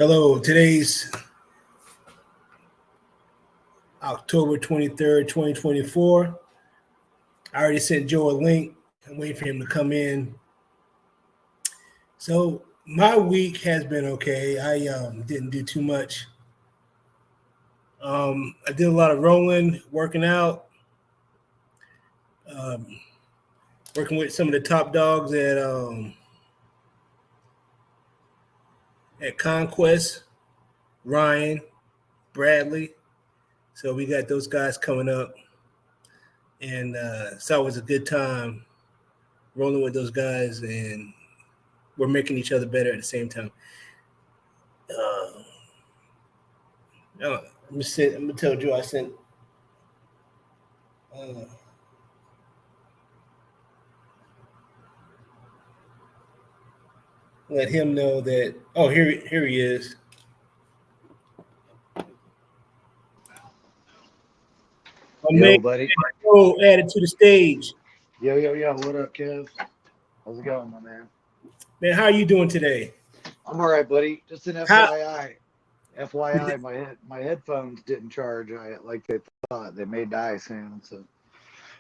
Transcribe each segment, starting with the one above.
Hello, today's October 23rd, 2024. I already sent Joe a link. I'm waiting for him to come in. So my week has been okay. I didn't do too much. I did a lot of rolling, working out, um, working with some of the top dogs at Conquest, Ryan, Bradley. So we got those guys coming up, and so it was a good time rolling with those guys, and we're making each other better at the same time. I'm gonna tell Joe I sent. Uh, Let him know that. Oh, here he is. My man, Yo, buddy. Joe added to the stage. Yo. What up, Kev? How's it going, my man? Man, how are you doing today? I'm all right, buddy. Just an How? FYI. FYI, my headphones didn't charge like they thought. They may die soon. So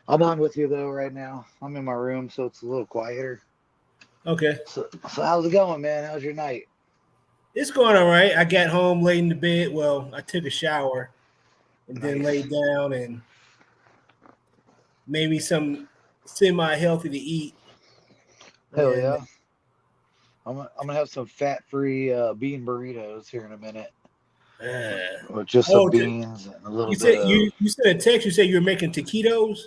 I'm on with you though right now. I'm in my room, so it's a little quieter. Okay, So how's it going, man? How's your night? it's going all right. I got home, laid in the bed. Well, I took a shower and then Nice. laid down and made me some semi-healthy to eat. Hell And yeah. I'm gonna have some fat-free bean burritos here in a minute with just some oh, beans and a little you bit said of you sent a text. You said you were making taquitos.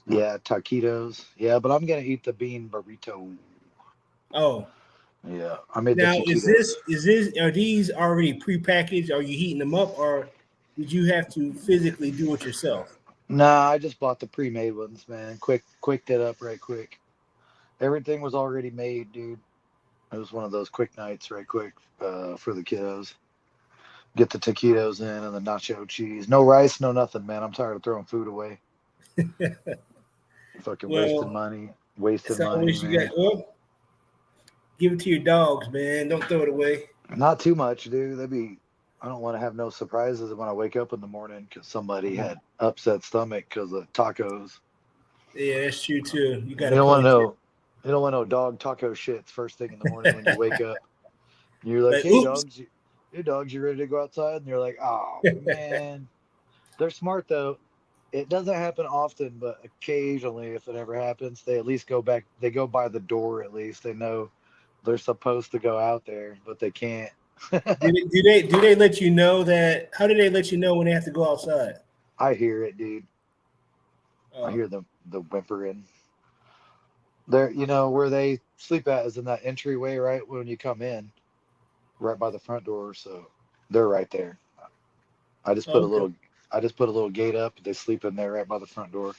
taquitos. Yeah, but I'm gonna eat the bean burrito. Oh, Yeah, I made the now taquitos. is this are these already prepackaged? Are you heating them up, or did you have to physically do it yourself? Nah, I just bought the pre-made ones, man. Quick it up right quick. Everything was already made, dude. It was one of those quick nights, right quick, for the kiddos. Get the taquitos in and the nacho cheese. No rice, no nothing, man. I'm tired of throwing food away. Fucking wasting Well, money. it's Wasting money, always you man. got. Well, give it to your dogs, man. Don't throw it away. Not too much, dude. I don't want to have no surprises when I wake up in the morning because somebody had upset stomach because of tacos. Yeah, that's true too. You You got a don't want to point there. know. You don't want no dog taco shits first thing in the morning when you wake up. You're like, Like, hey oops. dogs, you ready to go outside? And you're like, oh man. They're smart though. It doesn't happen often, but occasionally, if it ever happens, they at least go back. They go by the door at least. They know they're supposed to go out there, but they can't. Do they let you know that? How do they let you know when they have to go outside? I hear it, dude. I Oh, hear the whimpering. There, where they sleep at is in that entryway, right when you come in, right by the front door. So they're right there. I just put a okay. little I just put a little gate up. They sleep in there right by the front door.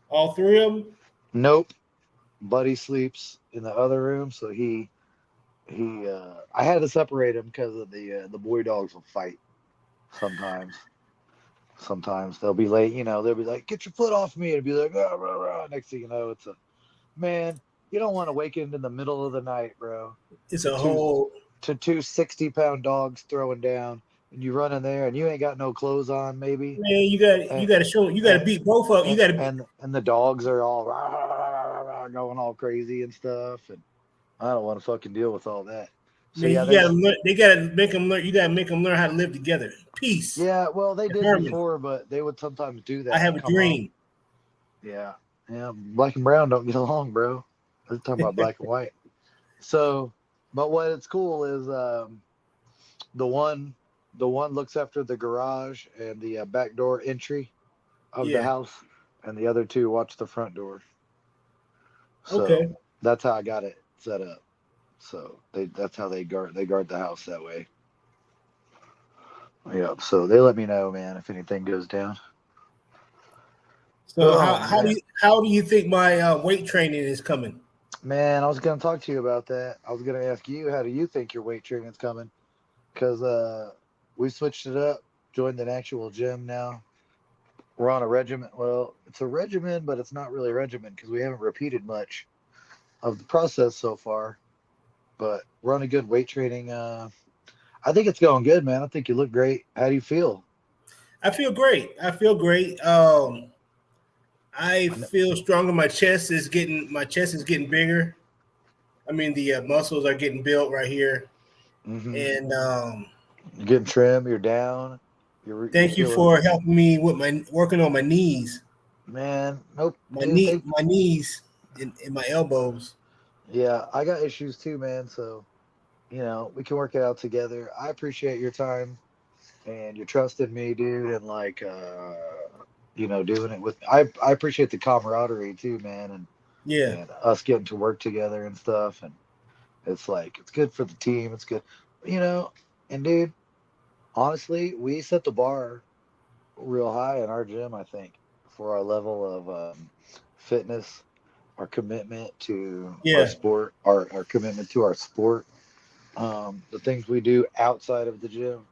All three of them. Nope. Buddy sleeps in the other room, so he I had to separate him because of the boy dogs will fight sometimes. Sometimes they'll be late, they'll be like, "Get your foot off me," and be like, "Rah, rah, rah." Next thing you know, it's a man. You don't want to wake up in the middle of the night, bro, It's to a two whole. to two 60-pound dogs throwing down, and you run in there and you ain't got no clothes on, maybe, Man, you got to show. You got to and beat both of. You and got to. and the dogs are all rah, rah, rah, rah, going all crazy and stuff, and I don't want to fucking deal with all that. So Man, yeah, you got to. They got to make them learn. You got to make them learn how to live together. Peace well they and did harmony. before, but they would sometimes do I that have and a come home. dream. Yeah, yeah, black and brown don't get along, bro. Let's talk about black and white. So, but what it's cool is the one the one looks after the garage and the back door entry of the Yeah. house, and the other two watch the front door. So Okay. that's how I got it set up. So that's how they guard the house that way. Yeah. So they let me know, man, if anything goes down. So Oh man, how do you think my weight training is coming? man, I was gonna talk to you about that. I was gonna ask you, how do you think your weight training's coming? Because we switched it up, joined an actual gym now. We're on a regimen. Well, it's a regimen, but it's not really a regimen because we haven't repeated much of the process so far. But we're on a good weight training. I think it's going good, man. I think you look great. How do you feel? I feel great. I feel great. I I know, feel stronger. My chest is getting bigger. I mean, the muscles are getting built right here. hmm And You're getting trim. You're down. You're thank you feeling, for helping me with my working on my knees, man. Nope, my dude. knee, my knees, and my elbows. Yeah, I got issues too, man. So we can work it out together. I appreciate your time and your trust in me, dude, and like doing it with. I appreciate the camaraderie too, man, Yeah, and us getting to work together and stuff. And it's like it's good for the team. It's good, you know. And dude, honestly, we set the bar real high in our gym. I think for our level of fitness, our commitment to our yeah, sport, our commitment to our sport, the things we do outside of the gym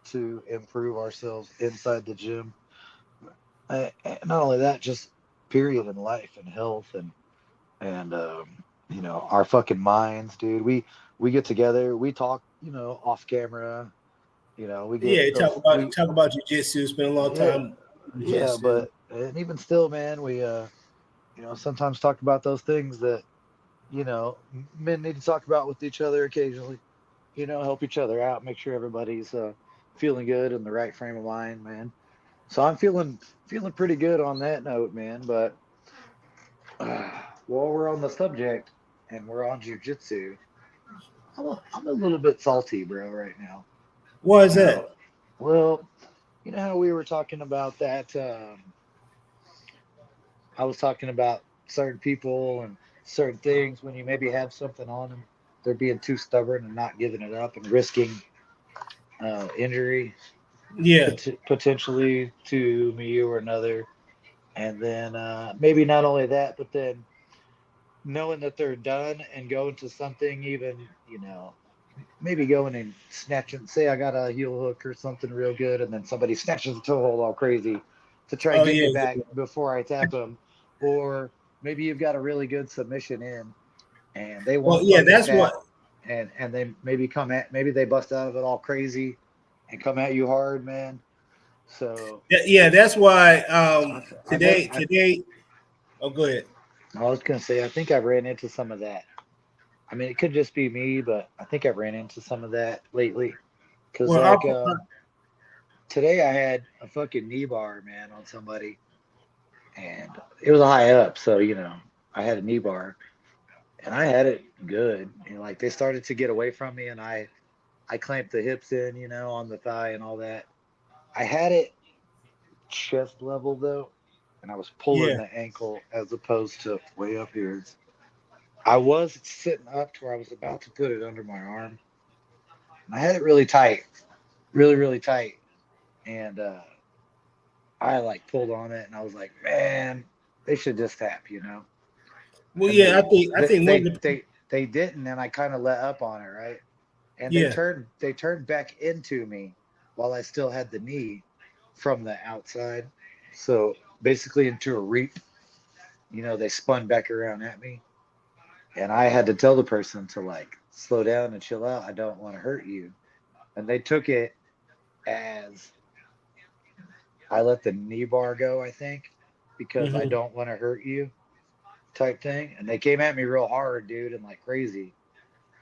to improve ourselves inside the gym. Not only that, just period in life and health and our fucking minds, dude. We get together, we talk, off camera. We yeah. get those. We Talk about jujitsu. Spend a long Yeah, time with yeah, jujitsu. but and even still, man, we sometimes talk about those things that men need to talk about with each other occasionally. Help each other out, make sure everybody's feeling good in the right frame of mind, man. So I'm feeling pretty good on that note, man. But while we're on the subject and we're on jujitsu, I'm a little bit salty, bro, right now. What is Uh, that? well, you know how we were talking about that. I was talking about certain people and certain things when you maybe have something on them, they're being too stubborn and not giving it up and risking injury Yeah. potentially to me or another. And then maybe not only that, but then knowing that they're done and going to something even, maybe going and snatching, say I got a heel hook or something real good, and then somebody snatches the toe hold all crazy to try and Oh get yeah. me back before I tap them. Or maybe you've got a really good submission in and they Well, won't yeah. fucking That's tap what. and they maybe they bust out of it all crazy and come at you hard, man. So Yeah. That's why. I've had, Today. Oh, go ahead. I was gonna say I think I've ran into some of that. I mean, it could just be me, but I think I've ran into some of that lately. Cause Well, like today I had a fucking knee bar, man, on somebody, and it was a high up, so I had a knee bar, and I had it good, and like they started to get away from me, and I clamped the hips in, on the thigh and all that. I had it chest level though, and I was pulling yeah. the ankle as opposed to way up here. I was sitting up to where I was about to put it under my arm. And I had it really tight, really, really tight. And I like pulled on it and I was like, man, they should just tap. Well, And yeah. they I they think one they of the. they, they didn't, and I kind of let up on it, right? And Yeah. they turned back into me while I still had the knee from the outside. So basically into a reap, they spun back around at me. And I had to tell the person to like slow down and chill out. I don't want to hurt you. And they took it as I let the knee bar go, I think, because I Hmm. don't want to hurt you type thing. And they came at me real hard, dude, and like crazy.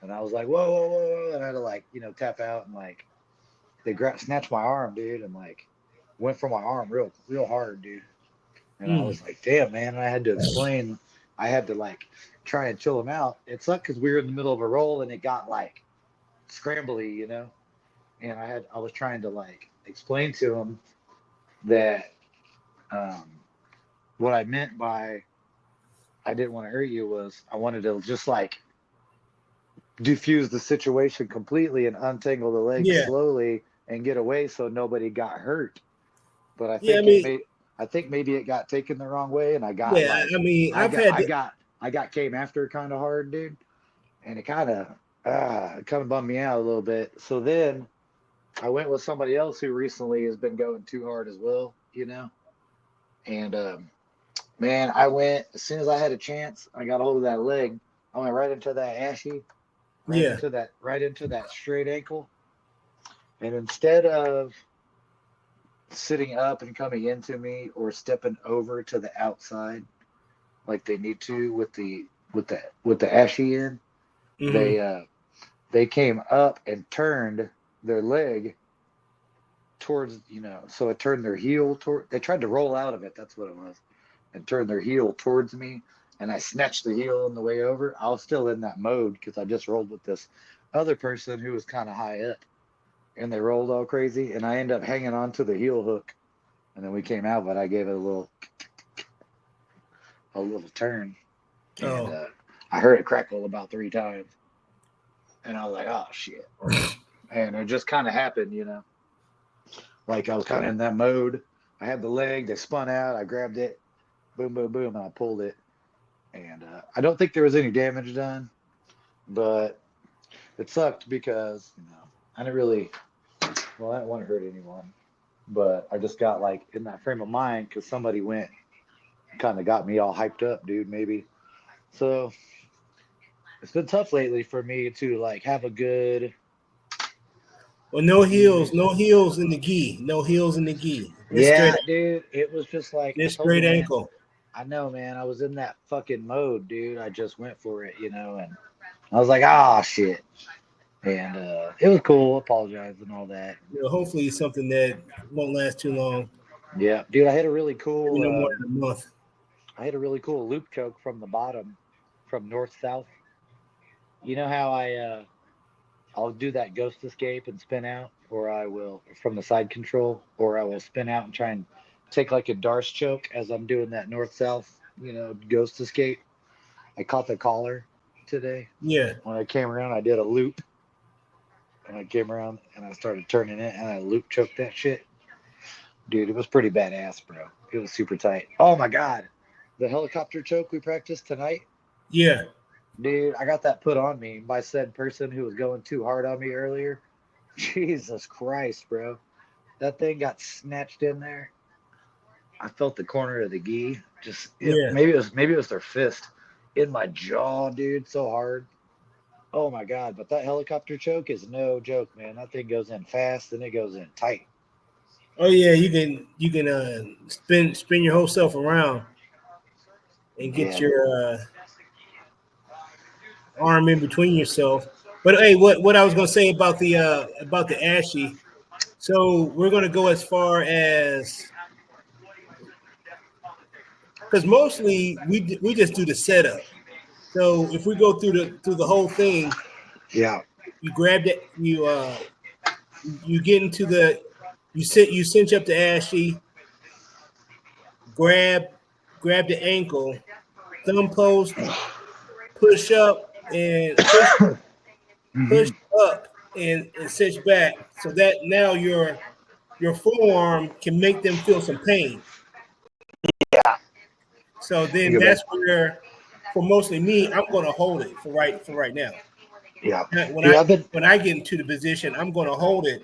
And I was like, whoa, whoa, whoa, whoa. And I had to like, tap out and like snatched my arm, dude, and like went for my arm real, real hard, dude. And I Mm. was like, damn, man. And I had to explain, I had to like try and chill him out. It sucked because we were in the middle of a roll and it got like scrambly. And I was trying to like explain to him that um, what I meant by I didn't want to hurt you was I wanted to just like diffuse the situation completely and untangle the legs Yeah. slowly and get away so nobody got hurt. But Yeah. I mean. I think maybe it got taken the wrong way and I got Yeah. like I mean. I I've got had. I got I got came after kind of hard, dude. And it kind of bummed me out a little bit. So then I went with somebody else who recently has been going too hard as well. And man, I went as soon as I had a chance. I got a hold of that leg. I went right into that ashy, Yeah. right into that straight ankle, And instead of sitting up and coming into me or stepping over to the outside like they need to with the ashy in, Mm-hmm. they came up and turned their leg towards, so it turned their heel toward, they tried to roll out of it, that's what it was, and turned their heel towards me, and I snatched the heel on the way over. I was still in that mode because I just rolled with this other person who was kind of high up, and they rolled all crazy, and I ended up hanging on to the heel hook, and then we came out, but I gave it a little turn, and Oh, I heard it crackle about 3 times, and I was like, oh shit, and it just kind of happened. Like I was kind of in that mode. I had the leg, they spun out, I grabbed it, boom, boom, boom, and I pulled it. And I don't think there was any damage done, but it sucked because, I didn't really, well, I didn't want to hurt anyone, but I just got like in that frame of mind because somebody went and kind of got me all hyped up, dude, maybe. So it's been tough lately for me to like have a good, well, no heels in the gi, no heels in the gi. yeah, dude, it was just like, I Just told you, straight man, ankle. I know, man, I was in that fucking mode, dude. I just went for it, and I was like, ah, shit. And it was cool. Apologize and all that. Hopefully, it's something that won't last too long. Yeah, dude, I had a really cool. Maybe no more than a month. I had a really cool loop choke from the bottom, from north south. You know how I'll do that ghost escape and spin out, or I will from the side control, or I will spin out and try and take like a Darce choke as I'm doing that north south, ghost escape. I caught the collar today Yeah. when I came around. I did a loop, and I came around and I started turning it, and I loop choked that shit. Dude, it was pretty badass, bro. It was super tight. Oh my god, the helicopter choke we practiced tonight, Yeah. dude. I got that put on me by said person who was going too hard on me earlier. Jesus Christ, bro. That thing got snatched in there. I felt the corner of the gi. Just Yeah. maybe it was their fist in my jaw, dude. So hard. Oh my god! But that helicopter choke is no joke, man. That thing goes in fast and it goes in tight. Oh yeah, you can spin your whole self around and get Yeah, your arm in between yourself. But hey, what I was gonna say about the ashy. So we're gonna go as far as because mostly we just do the setup. So if we go through the whole thing, yeah, you grab that you get into the you cinch up the ashy, grab grab the ankle, thumb post, push up and push hmm, up and cinch back so that now your forearm can make them feel some pain. So then you go back. that's where for mostly me, I'm gonna hold it for right now. Yeah, Now, dude, I've been. when I get into the position, I'm gonna hold it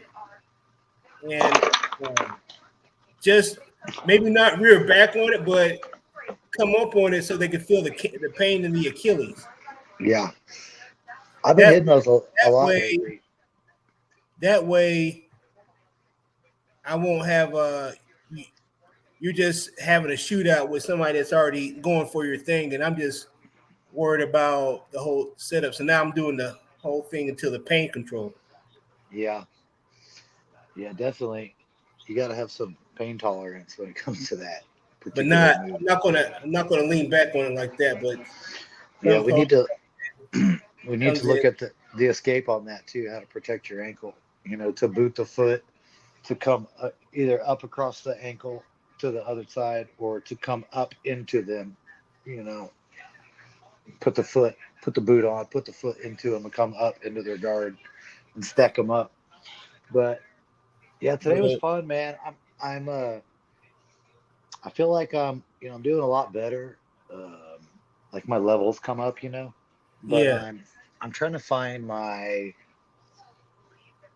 and um, just maybe not rear back on it, but come up on it so they can feel the pain in the Achilles. Yeah, I've been That hitting those a that lot way lately. that way I won't have you're just having a shootout with somebody that's already going for your thing, and I'm just worried about the whole setup. So now I'm doing the whole thing until the pain control. Yeah, yeah, definitely. You got to have some pain tolerance when it comes to that But particular move. I'm not gonna lean back on it like that. But Yeah, thumb we post need to we need to comes in. look at the escape on that too. How to protect your ankle. To boot the foot, to come either up across the ankle to the other side, or to come up into them. You know, put the foot, put the boot on, put the foot into them, and come up into their guard and stack them up. But yeah, today was But fun, man. I feel like I'm doing a lot better. Um, like my levels come up, but yeah, I'm trying to find my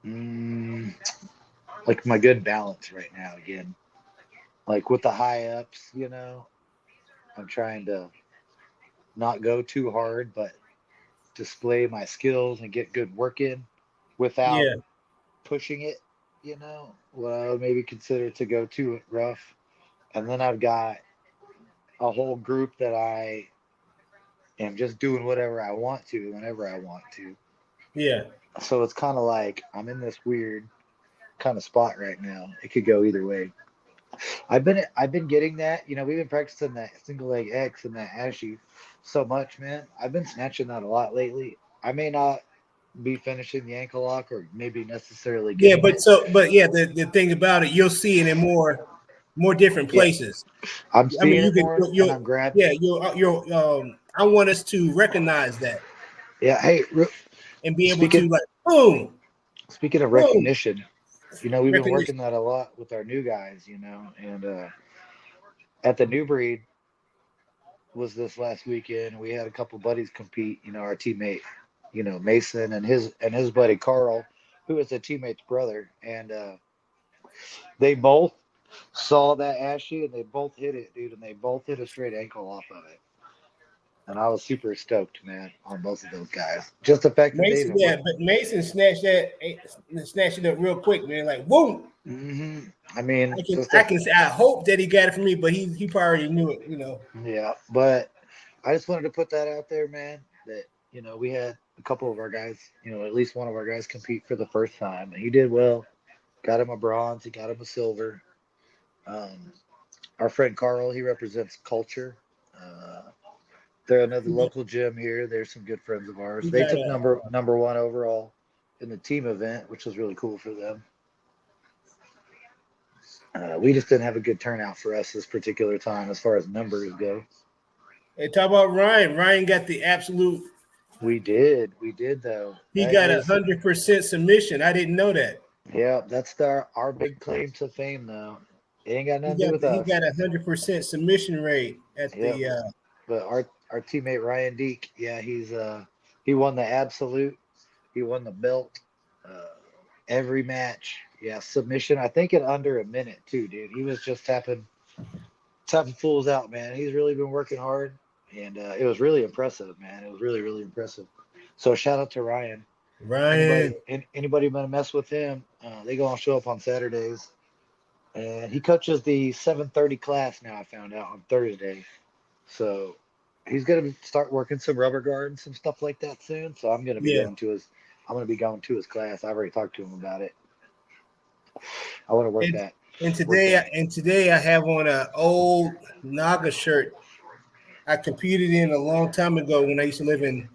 mm, like my good balance right now again. Like with the high ups, I'm trying to not go too hard, but display my skills and get good work in without yeah, pushing it. what I would maybe consider to go to rough. And then I've got a whole group that I am just doing whatever I want to, whenever I want to. Yeah. So it's kind of like I'm in this weird kind of spot right now. It could go either way. I've been getting that. We've been practicing that single leg X and that Ashy so much, man. I've been snatching that a lot lately. I may not be finishing the ankle lock or maybe necessarily Yeah, getting but it. the thing about it, you'll see it in more different Yeah, places. I'm I mean, seeing you it can more and I'm grabbing. yeah, you'll I want us to recognize that Yeah, hey, and be able speaking to like boom, speaking of boom, recognition, we've been recognition. working that a lot with our new guys, and at the new breed was this last weekend. We had a couple buddies compete. Our teammate, Mason and his buddy Carl, who is a teammate's brother, and they both saw that Ashy and they both hit it, dude, and they both hit a straight ankle off of it. And I was super stoked, man, on both of those guys. Just the fact that they've Mason, been yeah, working. but Mason snatched it up real quick, man. Like boom. I mean, just the I hope that he got it from me, but he probably knew it. yeah, but I just wanted to put that out there, man. That we had a couple of our guys, at least one of our guys compete for the first time, and he did well. Got him a bronze. He got him a silver. Um, our friend Carl, he represents Culture. Uh, they're another He got, local gym here. They're some good friends of ours. he They got took a number one overall in the team event, which was really cool for them. We just didn't have a good turnout for us this particular time as far as numbers go. Hey, talk about Ryan. Ryan got the absolute. We did though. He That got is, 100% submission. I didn't know that. yeah, that's our big claim to fame though. It ain't got nothing to do with He us. got 100% submission rate at Yep. the. But our teammate Ryan Deek, yeah, he won the absolute. He won the belt. Uh, every match. Yeah, submission. I think in under a minute too, dude. He was just tapping fools out, man. He's really been working hard, and it was really impressive, man. It was really really impressive. So shout out to Ryan. Ryan. Anybody want to mess with him? They go and show up on Saturdays, and he coaches the 7:30 class now. I found out on Thursday, so he's gonna start working some rubber guard and some stuff like that soon. So Yeah. I'm gonna be going to his class. I've already talked to him about it. I want to work And that and work that. today I have on an old Naga shirt I competed in a long time ago when I used to live in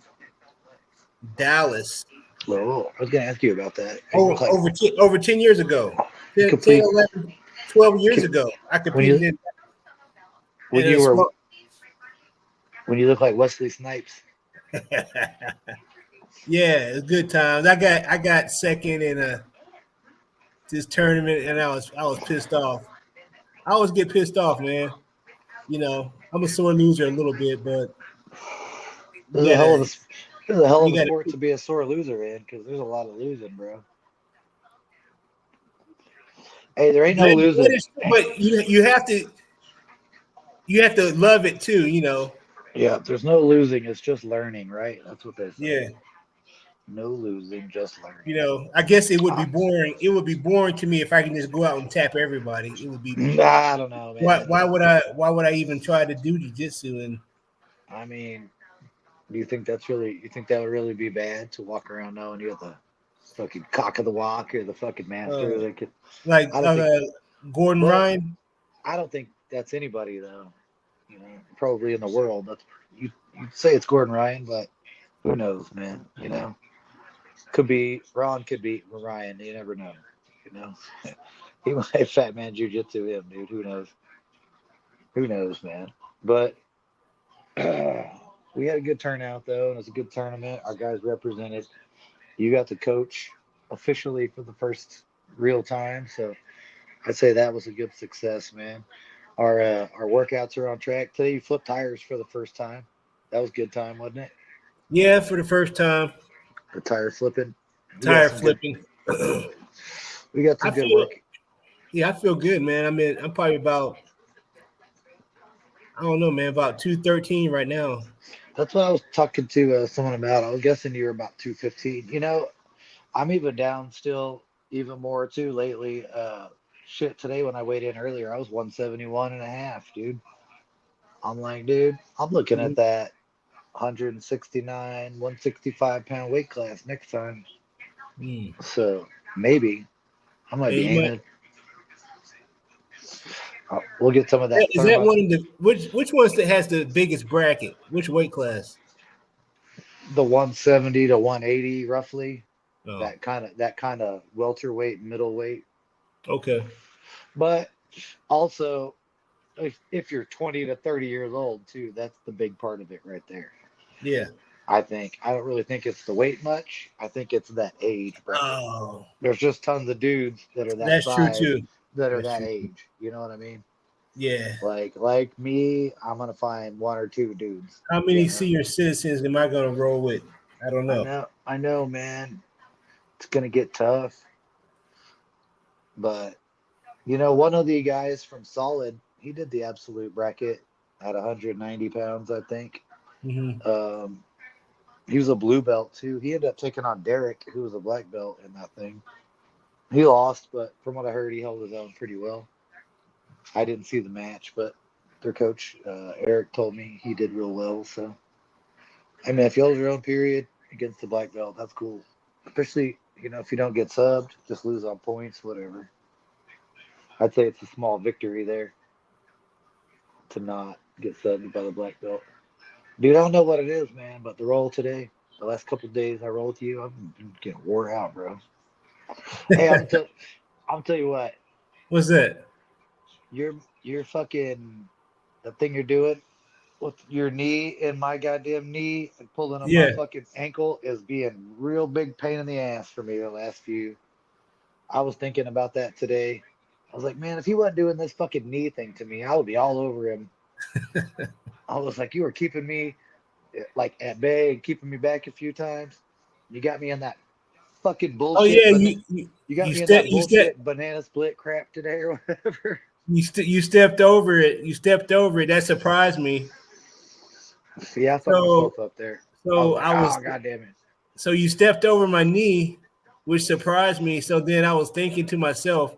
Dallas. Oh, I was gonna ask you about that. You look like Over 10 years ago. you 10, complete 11, 12 years ago. I when competed you in when a you were small. when you look like Wesley Snipes. Yeah, it's good times. I got second in this tournament and I was pissed off. I always get pissed off, man. I'm a sore loser a little bit, but you This is a hell of a gotta this is a hell of you a sport gotta to be a sore loser in because there's a lot of losing, bro. Hey, there ain't no losing. but you have to love it too. Yeah, there's no losing. It's just learning, right? That's what they say. Yeah. No losing, just learning. I guess it would be Ah, boring. It would be boring to me if I can just go out and tap everybody. It would be I don't know, man. why would I even try to do jiu-jitsu and I mean, do you think that would really be bad to walk around knowing you're the fucking cock of the walk or the fucking uh, master? That could, like I don't think, Gordon well, Ryan? I don't think that's anybody though. Probably in the world. You'd say it's Gordon Ryan, but who knows, man? Could be Ron, could be Ryan. You never know. You know, he might fat man jujitsu him, dude. Who knows? Who knows, man? But we had a good turnout though, and it was a good tournament. Our guys represented. You got to coach officially for the first real time, so I'd say that was a good success, man. Our workouts are on track. Today you flipped tires for the first time. That was a good time, wasn't it? Yeah, for the first time, The tire flipping. We got tire some good. flipping. We got I some good feel work. yeah, I feel good, man. I mean, I'm probably about I don't know, man, about 213 right now. That's what I was talking to someone about. I was guessing you were about 215. I'm even down still. even more too lately. Shit, today when I weighed in earlier, I was 171 and a half, dude. I'm like, dude, I'm looking at Mhm. that 169, 165 pound weight class next time. Mm. So maybe I might Yeah, be you might. aiming. We'll get some of that Is that thermo. one of the which one's that has the biggest bracket? Which weight class? The 170 to 180 roughly. Oh, That kind of welterweight, middleweight. okay. But also, if you're 20 to 30 years old too, that's the big part of it right there. Yeah. I don't really think it's the weight much. I think it's that age bracket. Oh, There's just tons of dudes that are that that's true size too. that are That's that true. age. You know what I mean? Yeah. Like me, I'm gonna find one or two dudes. How You many know, senior citizens am I going to roll with? I don't know. I know, man. It's gonna get tough, but one of the guys from Solid, he did the absolute bracket at 190 pounds, I think. Hmm. Um, he was a blue belt too. He ended up taking on Derek, who was a black belt in that thing. He lost, but from what I heard, he held his own pretty well. I didn't see the match, but their coach Eric told me he did real well. So, I mean, if you hold your own period against the black belt, that's cool. Especially, if you don't get subbed, just lose on points, whatever. I'd say it's a small victory there to not get subbed by the black belt. Dude, I don't know what it is, man, but the roll today, the last couple of days I rolled with you, I'm getting wore out, bro. Hey, I'm tell you what, What's that? you're fucking the thing you're doing with your knee in my goddamn knee and pulling on my Yeah. fucking ankle is being real big pain in the ass for me the last few. I was thinking about that today. I was like, man, if he wasn't doing this fucking knee thing to me, I would be all over him. I was like, you were keeping me like at bay and keeping me back a few times. You got me in that fucking Oh bullshit, yeah, but you you got me in step that you step bullshit banana split crap today or whatever. you stepped over it. You stepped over it. That surprised me. Yeah, I fucked So myself up there. I was so like, I was oh god damn it. so you stepped over my knee, which surprised me. So then I was thinking to myself,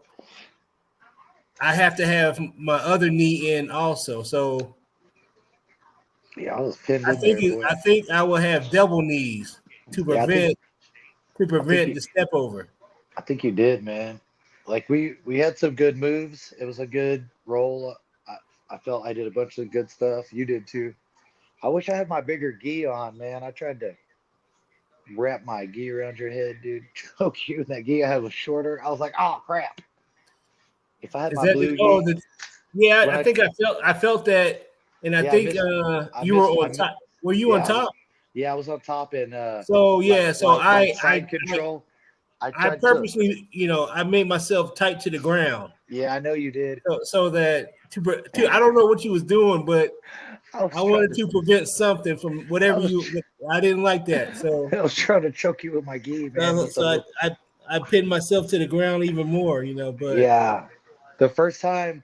I have to have my other knee in also. So Yeah, I was pinned in there, boy. I think I will have double knees to Yeah, prevent I think you the step over. I think you did, man. Like we had some good moves. It was a good roll. I, I felt I did a bunch of good stuff. You did too. I wish I had my bigger gi on, man. I tried to wrap my gi around your head, dude. Choke you. That gi I had was shorter. I was like, oh crap. If I had Is my that blue oh gi, the yeah? when I think I felt that, and I yeah, think I you were missed, on top. Were you on yeah, top? yeah, I was on top in So like yeah, so like like side control. I I tried to, purposely I made myself tight to the ground yeah, I know you did. so that I don't know what you was doing, but I I was trying wanted to, to prevent something from I whatever was, you. I didn't like that, so I was trying to choke you with my gi, man, with the little. I pinned myself to the ground even more, But Yeah, the first time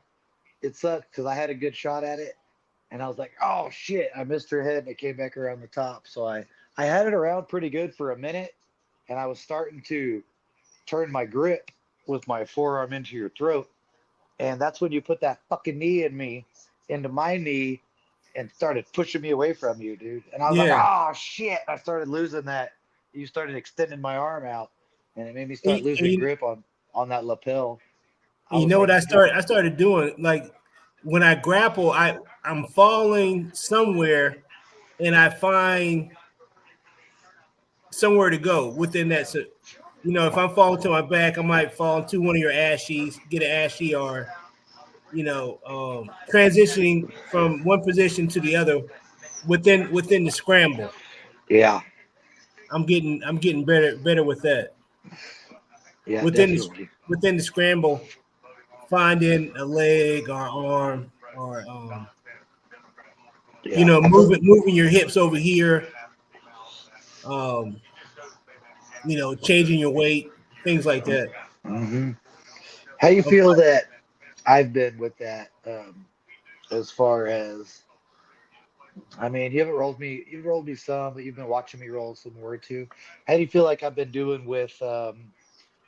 it sucked because I had a good shot at it, and I was like, "Oh shit!" I missed her head, and it came back around the top. So I had it around pretty good for a minute, and I was starting to turn my grip with my forearm into your throat, and that's when you put that fucking knee in me, into my knee, and started pushing me away from you, dude. And I was like, yeah, "Oh shit!" I started losing that. You started extending my arm out, and it made me start and losing grip on that lapel. I you was know what like, I started doing like when I grapple, I'm falling somewhere, and I find somewhere to go within that. So, if I'm falling to my back, I might fall into one of your ashies, get an ashie, or transitioning from one position to the other within the scramble. "Yeah, I'm getting better with that yeah, within the definitely." within the scramble, finding a leg or arm or Yeah, I feel. moving your hips over here, um, changing your weight, things like that. Hmm. How you Um, feel that I've been with that? As far as, I mean, you haven't rolled me. You've rolled me some, but you've been watching me roll some more too. How do you feel like I've been doing with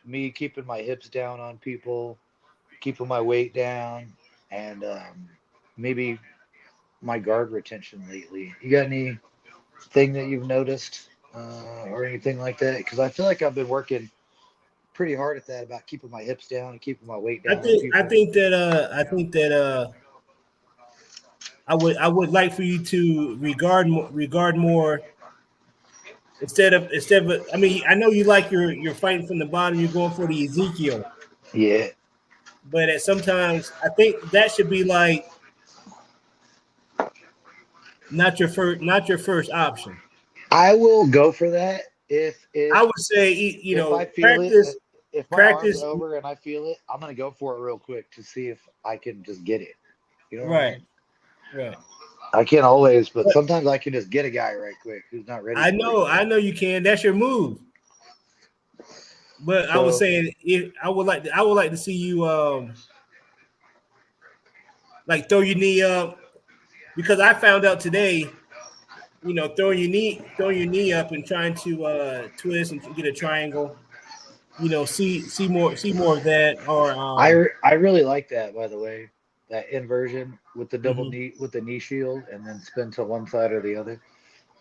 me keeping my hips down on people, keeping my weight down, and maybe my guard retention lately. You got anything that you've noticed or anything like that? Because I feel like I've been working pretty hard at that about keeping my hips down and keeping my weight I down on think I people. think that I would like for you to regard more instead of I mean I know you like you're fighting from the bottom, you're going for the Ezekiel, Yeah, but at sometimes I think that should be like not your first option. I will go for that if I would say if I feel it. practice If my arm's practice over and I feel it, I'm gonna go for it real quick to see if I can just get it. You know what I right, mean? right. I can't always, but But sometimes I can just get a guy right quick who's not ready I for it know yet. I know you can. That's your move. But I was So saying if I would like to see you like throw your knee up because I found out today, throwing your knee up and trying to twist and get a triangle, see more of that or I really like that, by the way, that inversion with the double mhm. knee with the knee shield and then spin to one side or the other.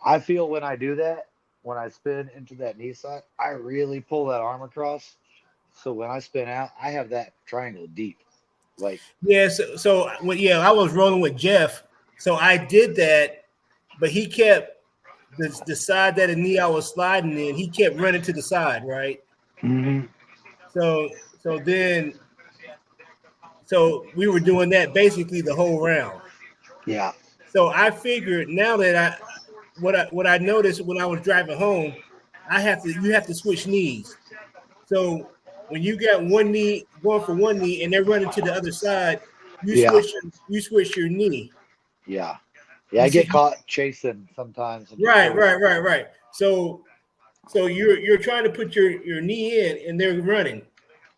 I feel when I do that, when I spin into that knee side, I really pull that arm across. So when I spin out, I have that triangle deep. Like, Yeah, yeah, I was rolling with Jeff. So I did that, but he kept the side that the knee I was sliding in, he kept running to the side, right? mhm, So we were doing that basically the whole round. yeah, So I figured now that what I noticed when I was driving home, you have to switch knees. So when you got one knee going for one knee and they're running to the other side, you yeah, switch your knee. yeah. Yeah, You I get see, caught chasing sometimes and just right, throw. right, right, right. So you're trying to put your knee in and they're running.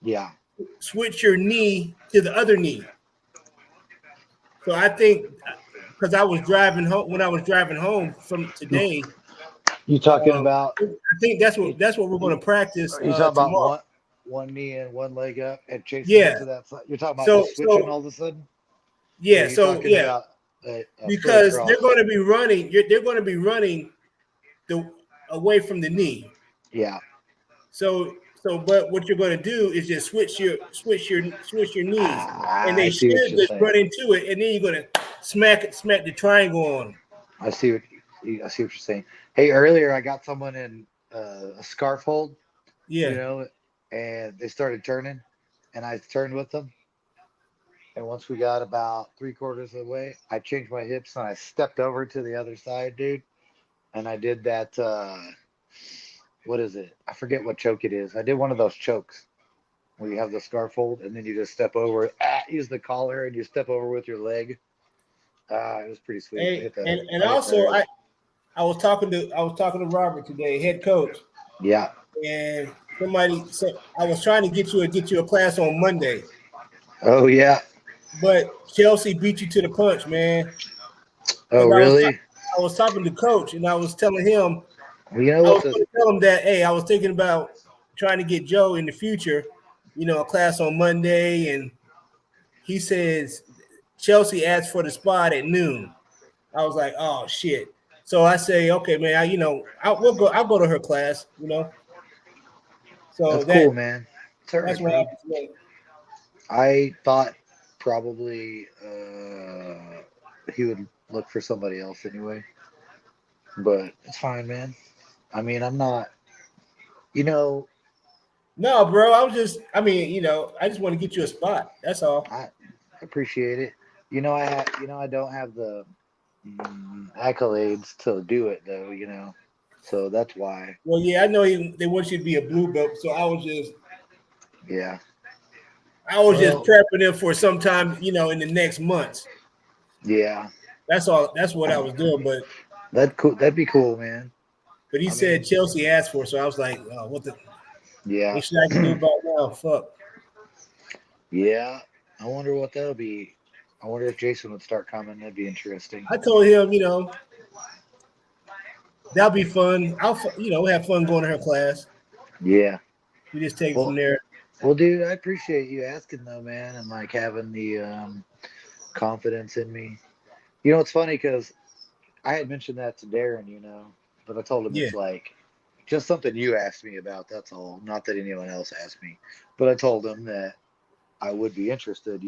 Yeah. Switch your knee to the other knee. So I think because I was driving home when I was driving home from today, You talking about I think that's you, what that's what we're going you, to practice are you talking about tomorrow. one knee and one leg up and chasing it Yeah. to that side? You're talking about So just switching so all of a sudden? Or are yeah. you So talking yeah, about a foot because across? they're going to be running. They're going to be running the away from the knee. Yeah. But what you're going to do is just switch your knees, and Ah, I they see what should you're just saying. run into it, and then you're going to smack the triangle on them. I see what you're saying. Hey, earlier I got someone in a scarf hold, you Yeah. know, and they started turning, and I turned with them. And once we got about three quarters of the way, I changed my hips and I stepped over to the other side, dude. And I did that. What is it? I forget what choke it is. I did one of those chokes where you have the scarf hold and then you just step over, use the collar and you step over with your leg. It was pretty sweet. And and and I hit that also early. I was talking to Robert today, head coach, Yeah. and somebody said I was trying to get you a class on Monday, Oh yeah. but Chelsea beat you to the punch, man. Oh Because really? I was talking to coach and I was telling him Well, you know I what was the going to tell him that hey, I was thinking about trying to get Joe in the future, a class on Monday, and he says Chelsea asked for the spot at noon. I was like, oh shit. So I say, okay, man, I'll go to her class, So that's cool, man. It's all that's right, what dude. happens. Man. I thought probably he would look for somebody else anyway, but it's fine, man. I mean, I'm not. You know, No, bro, I just want to get you a spot. That's all. I appreciate it. I don't have the accolades to do it though. So that's why. Well, yeah, I know they want you to be a blue belt, so Yeah. I was just Well, prepping him for sometime, in the next months. yeah. That's all. That's what I was doing. That cool. That'd be cool, man. But he I said mean, Chelsea asked for, it, so I was like, oh, yeah, what should I do about now? Fuck. yeah. I wonder what that'll be. I wonder if Jason would start coming. That'd be interesting. I told him, that'll be fun. We'll have fun going to her class. Yeah. We just take it from Well, there. well, dude, I appreciate you asking though, man, and like having the confidence in me. You know, it's funny because I had mentioned that to Darren, but I told him Yeah, it's like just something you asked me about. That's all. Not that anyone else asked me, but I told him that I would be interested.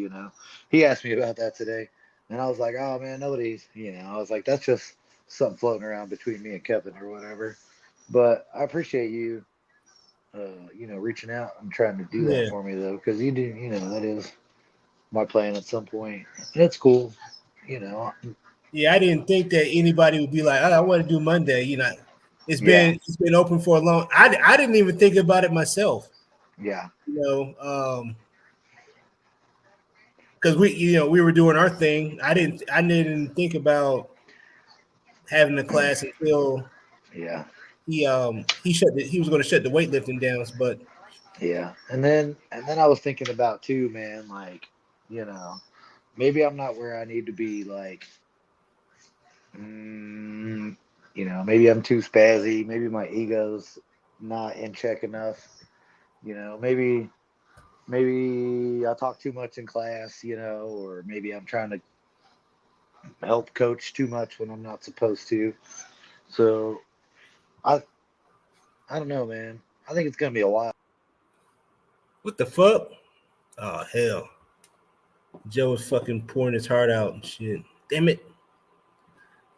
He asked me about that today, and I was like, oh man, nobody's. I was like, that's just something floating around between me and Kevin or whatever. But I appreciate you, reaching out and trying to do that yeah, for me though, because you do. That is my plan at some point, and it's cool. You know, yeah. I didn't think that anybody would be like, "Oh, I want to do Monday." It's yeah, been open for a long. I didn't even think about it myself. yeah, Because we were doing our thing. I didn't think about having a class until yeah. he was going to shut the weightlifting down. But Yeah, and then I was thinking about too, man. Like, you know, maybe I'm not where I need to be. Like, mm, maybe I'm too spazzy. Maybe my ego's not in check enough. Maybe I talk too much in class. Or maybe I'm trying to help coach too much when I'm not supposed to. So I I don't know, man. I think it's gonna be a while. what the fuck? Oh hell! Joe was fucking pouring his heart out and shit. Damn it!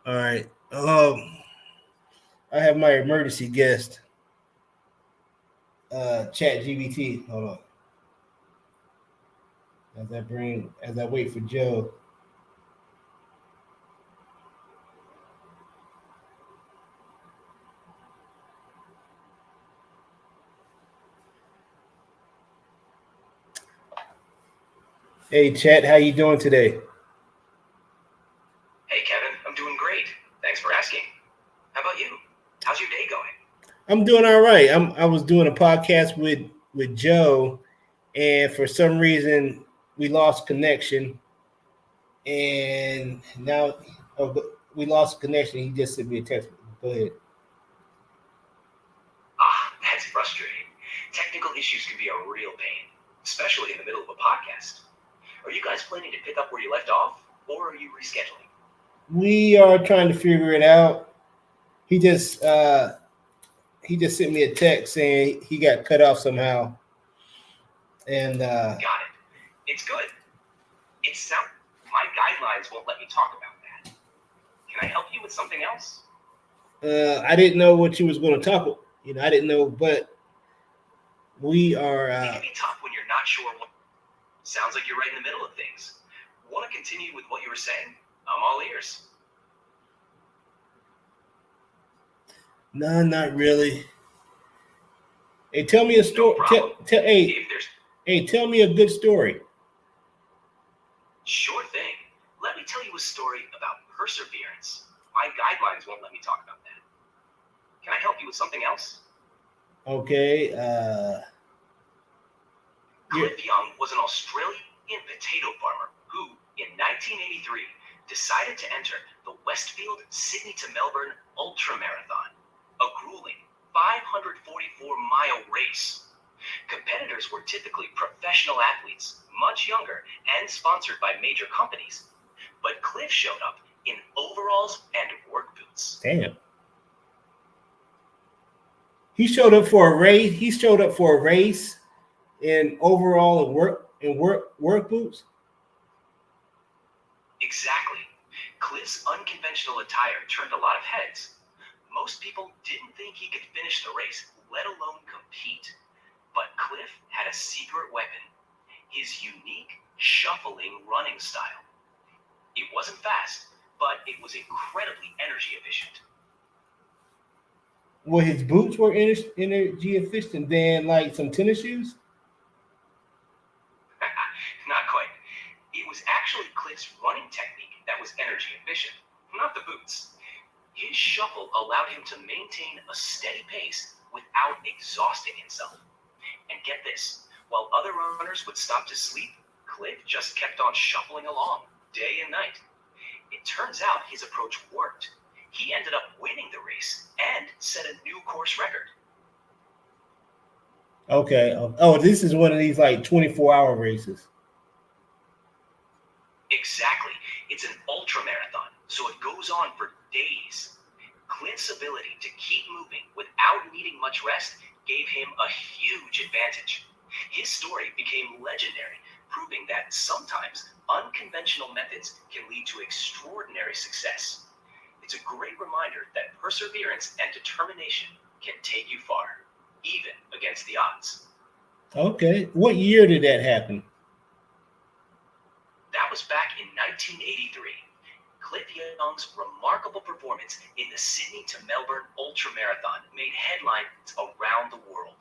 All right. I have my emergency guest, Chat GBT. Hold on. As I wait for Joe. Hey, Chat, how you doing today? Hey, Kevin, I'm doing great. Thanks for asking. How about you? How's your day going? I'm doing all right. I was doing a podcast with Joe, and for some reason we lost connection, and now we lost connection. He just sent me a text. Go ahead. That's frustrating. Technical issues can be a real pain, especially in the middle of a podcast. Are you guys planning to pick up where you left off, or are you rescheduling? We are trying to figure it out. He just uh, he just sent me a text saying he got cut off somehow, and Got it. It's good. It sounds. My guidelines won't let me talk about that. Can I help you with something else? I didn't know what you was going to talk. I didn't know, but we are. It can be tough when you're not sure what. Sounds like you're right in the middle of things. Want to continue with what you were saying? I'm all ears. No, not really. Hey, tell me a No story. problem. Hey, If there's hey, tell me a good story. Sure thing. Let me tell you a story about perseverance. My guidelines won't let me talk about that. Can I help you with something else? Okay. Cliff Young was an Australian potato farmer who, in 1983, decided to enter the Westfield Sydney to Melbourne Ultra Marathon, a grueling 544-mile race. Competitors were typically professional athletes, much younger, and sponsored by major companies. But Cliff showed up in overalls and work boots. Damn. He showed up for a race. He showed up for a race in overall and work boots. Exactly. Cliff's unconventional attire turned a lot of heads. Most people didn't think he could finish the race, let alone compete. But Cliff had a secret weapon, his unique, shuffling running style. It wasn't fast, but it was incredibly energy efficient. Well, his boots were energy efficient than like some tennis shoes. Not quite. It was actually Cliff's running technique that was energy efficient, not the boots. His shuffle allowed him to maintain a steady pace without exhausting himself. And get this, while other runners would stop to sleep, Cliff just kept on shuffling along, day and night. It turns out his approach worked. He ended up winning the race and set a new course record. Okay. Oh, this is one of these like 24-hour races. Exactly. It's an ultra marathon, so it goes on for days. Clint's ability to keep moving without needing much rest gave him a huge advantage. His story became legendary, proving that sometimes unconventional methods can lead to extraordinary success. It's a great reminder that perseverance and determination can take you far, even against the odds. Okay. What year did that happen? That was back in 1983. Cliff Young's remarkable performance in the Sydney to Melbourne Ultra Marathon made headlines around the world.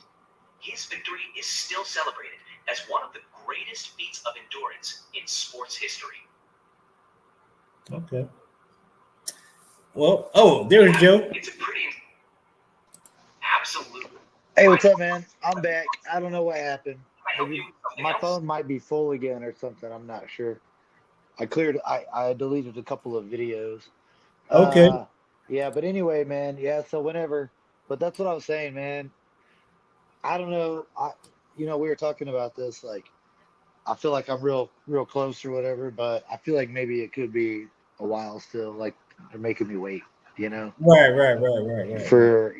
His victory is still celebrated as one of the greatest feats of endurance in sports history. Okay. Well, oh, there's Joe. It's a pretty absolute. Hey, what's up, man? I'm back. I don't know what happened. I help you Maybe with something my else? phone might be full again or something. I'm not sure. I deleted a couple of videos. Okay. Uh, yeah, but anyway, man. Yeah, so whenever, but that's what I was saying, man. I don't know. We were talking about this. Like, I feel like I'm real close or whatever, but I feel like maybe it could be a while still. Like they're making me wait. You know, Right. for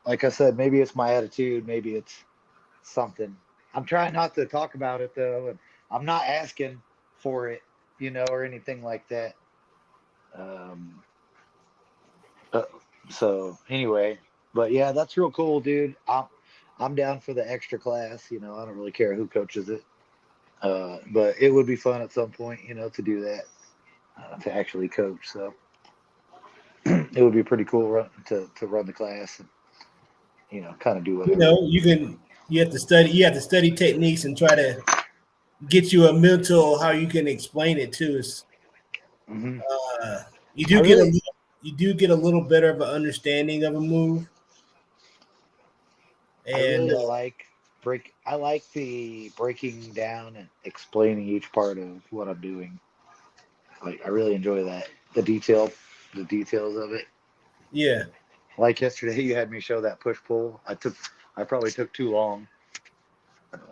like I said, maybe it's my attitude. Maybe it's something. I'm trying not to talk about it though, and I'm not asking for it, or anything like that. Um, uh, so anyway, but yeah, that's real cool, dude. I'm down for the extra class. I don't really care who coaches it, but it would be fun at some point, to do that, to actually coach. So it would be pretty cool to run the class and kind of do You whatever. know, you have to study techniques and try to get you a mental how you can explain it too. Is Hmm. uh, you I do get a really, little, you do get a little better of an understanding of a move, I and really like I like the breaking down and explaining each part of what I'm doing. Like I really enjoy that. The details of it. yeah, Like yesterday you had me show that push pull. I probably took too long.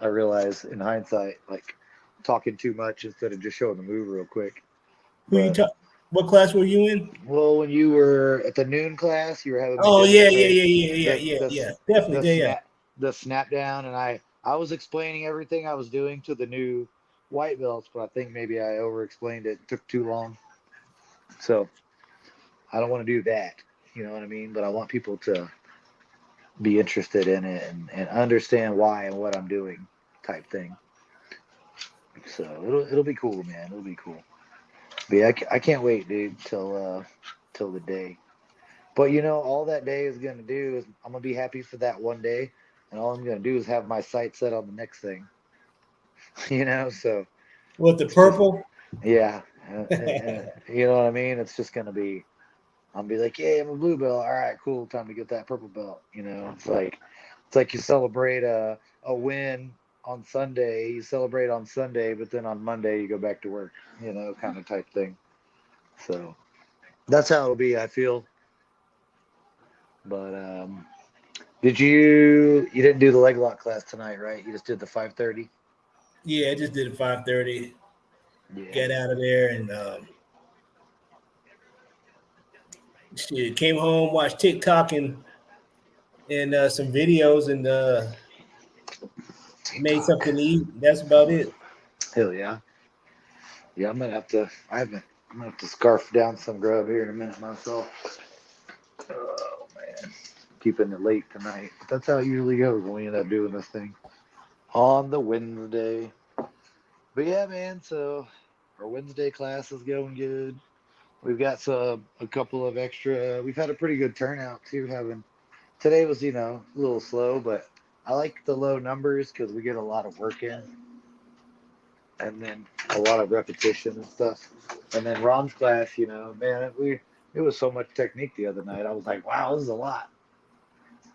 I realize in hindsight, like talking too much instead of just showing the move real quick. who you But talk? What class were you in? well, when you were at the noon class, you were having me Oh yeah, yeah, demonstrate yeah, yeah, yeah, the yeah, the yeah. the Definitely, yeah, yeah. snap down, and I was explaining everything I was doing to the new white belts, but I think maybe I over explained it. It took too long, so I don't want to do that. You know what I mean? But I want people to be interested in it and understand why and what I'm doing, type thing. So it'll be cool, man. It'll be cool. But yeah, I can't wait, dude, till the day. But all that day is gonna do is I'm gonna be happy for that one day, and all I'm gonna do is have my sight set on the next thing. So What the it's just purple? yeah, you know what I mean. It's just gonna be I'll be like, yeah, I'm a blue belt. All right, cool. Time to get that purple belt. It's like you celebrate a win on Sunday. You celebrate on Sunday, but then on Monday you go back to work. Kind of type thing. So that's how it'll be. I feel. But you didn't do the leg lock class tonight, right? You just did the 5:30. Yeah, I just did a 5:30. Yeah. Got out of there and shit, came home, watched TikTok and some videos and made TikTok. something to eat. That's about it. Hell yeah. Yeah, I'm gonna have to. I'm gonna have to scarf down some grub here in a minute myself. Oh man, keeping it late tonight. But that's how it usually goes when we end up doing this thing on the Wednesday. But yeah, man. So our Wednesday class is going good. We've got a couple of extra. We've had a pretty good turnout too. Having today was a little slow, but I like the low numbers because we get a lot of work in, and then a lot of repetition and stuff. And then Ron's class, man, it was so much technique the other night. I was like, wow, this is a lot.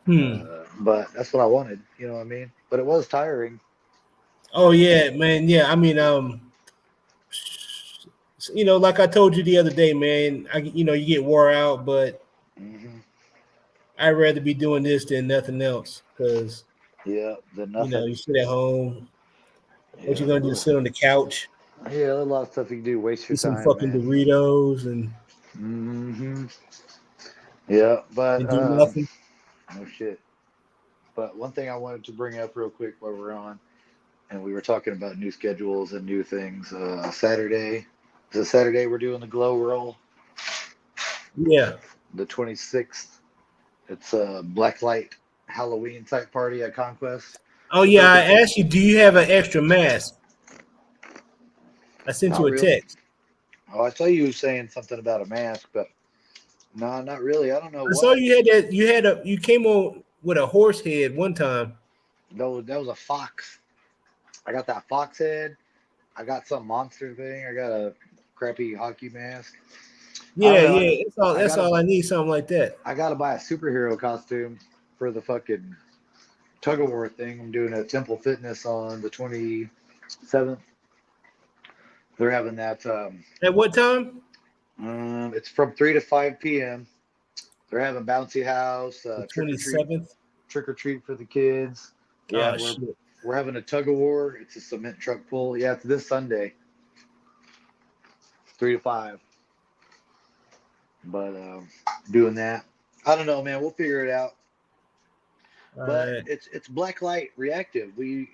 Hmm. But that's what I wanted. You know what I mean? But it was tiring. Oh yeah, man. Yeah, I mean, like I told you the other day, man. You get wore out, but Hmm. I'd rather be doing this than nothing else because Yeah, then You know, nothing. you sit at home. What you Yeah, gonna do? Sit on the couch, yeah, a lot of stuff you can do. Waste your eat some time, fucking man. Doritos, and Yeah, but do nothing. no shit. But one thing I wanted to bring up real quick while we're on, and we were talking about new schedules and new things. Saturday, is it Saturday? We're doing the glow roll, Yeah. the 26th. It's a black light Halloween type party at Conquest. Oh It's yeah, open I to asked you, do you have an extra mask? I sent not you a really. text. Oh, I saw you saying something about a mask, but no, not really. I don't know I saw what. you had that. You came on with a horse head one time. That was a fox. I got that fox head. I got some monster thing. I got a crappy hockey mask. I don't Yeah, know. yeah. That's all. I That's gotta all I need. Something like that. I gotta buy a superhero costume for the fucking tug of war thing. I'm doing at Temple Fitness on the 27th. They're having that. At what time? It's from 3 to 5 p.m. They're having bouncy house, The 27th. trick or treat for the kids. Yeah, Oh shit. we're having a tug of war. It's a cement truck pull. Yeah, it's this Sunday, 3 to 5. But doing that. I don't know, man. We'll figure it out. All But right. it's black light reactive. It'd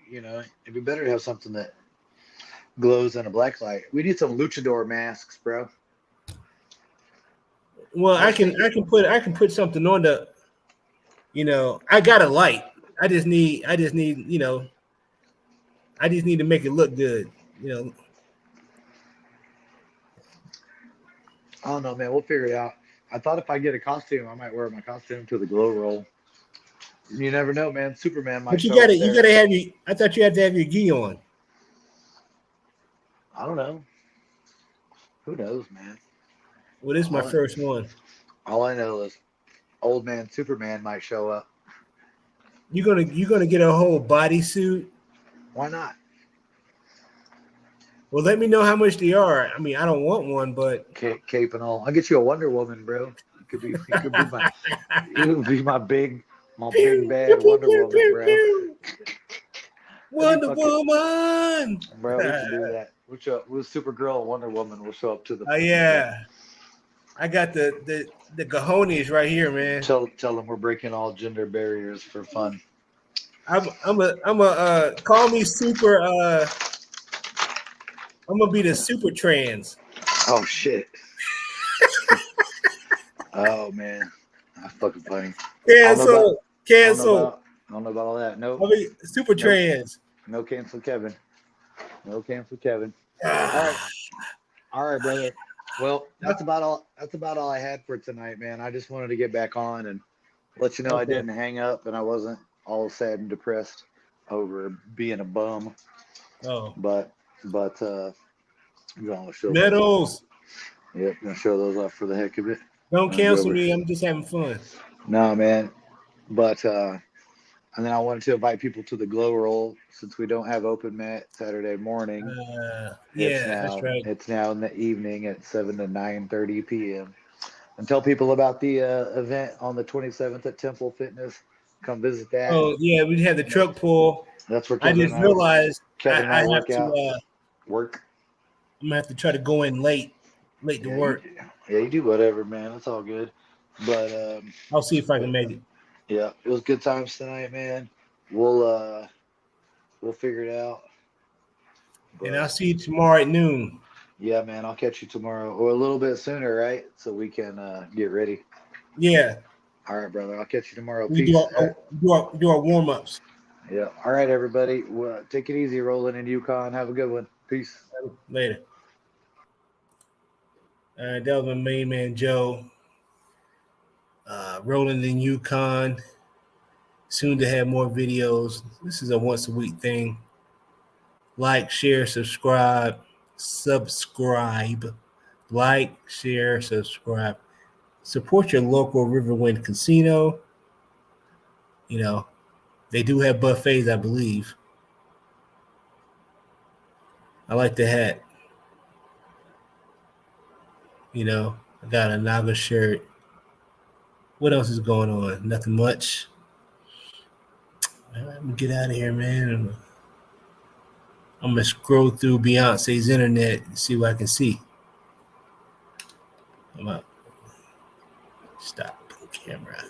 be better to have something that glows in a black light. We need some luchador masks, bro. Well, I was thinking, I can put something on the. I got a light. I just need to make it look good. I don't know, man. We'll figure it out. I thought if I get a costume, I might wear my costume to the glow roll. You never know, man. Superman might But show up you there. gotta have your. I thought you had to have your gi on. I don't know. Who knows, man? Well, this is my All, first one. all I know is old man Superman might show up. You gonna get a whole bodysuit? Why not? Well, let me know how much they are. I mean, I don't want one, but Cape and all. I'll get you a Wonder Woman, bro. You could be my big pew, pew, bad pew, Wonder pew, Woman, pew, bro. pew. That'd be Wonder fucking, Woman. bro. We should do that. We'll show up. We'll Supergirl and Wonder Woman. We'll show up to the Oh fucking thing. yeah, I got the cojones right here, man. Tell them we're breaking all gender barriers for fun. I'm a call me super. I'm gonna be the super trans. Oh shit. Oh man, that's fucking funny. Cancel, cancel. I don't know about all that. No, I mean, super no, trans. no cancel Kevin. No cancel Kevin. All right, all right, brother. Well, that's about all. That's about all I had for tonight, man. I just wanted to get back on and let you know I Okay. didn't hang up and I wasn't all sad and depressed over being a bum. Oh, But I'm gonna show those off. medals. Yep, gonna show those off for the heck of it. Don't Gonna go cancel over. me. I'm just having fun. No, man. But and then I wanted to invite people to the glow roll since we don't have open mat Saturday morning. Yeah, that's right. It's now in the evening at 7 to 9:30 p.m. And tell people about the event on the 27th at Temple Fitness. Come visit that. Oh yeah, we had the truck pull. That's where I Kevin just and realized I I have work to. out. Work. I'm gonna have to try to go in late to work. You do whatever, man. It's all good. But I'll see if I can make it. yeah, it was good times tonight, man. We'll figure it out. And But I'll see you tomorrow at noon. yeah, man, I'll catch you tomorrow or a little bit sooner, right? So we can get ready. Yeah, All right, brother. I'll catch you tomorrow. we Peace. do our warm ups. Yeah. All right, everybody. Well, take it easy, rolling in Yukon. Have a good one. Peace. Later. That was my main man Joe. Rolling in Yukon. Soon to have more videos. This is a once a week thing. Like, share, subscribe. Like, share, subscribe. Support your local Riverwind casino. You know, they do have buffets, I believe. I like the hat. You know, I got a Naga shirt. What else is going on? Nothing much. I'm gonna get out of here, man. I'm gonna scroll through Beyonce's internet and see what I can see. I'm out. Stop camera.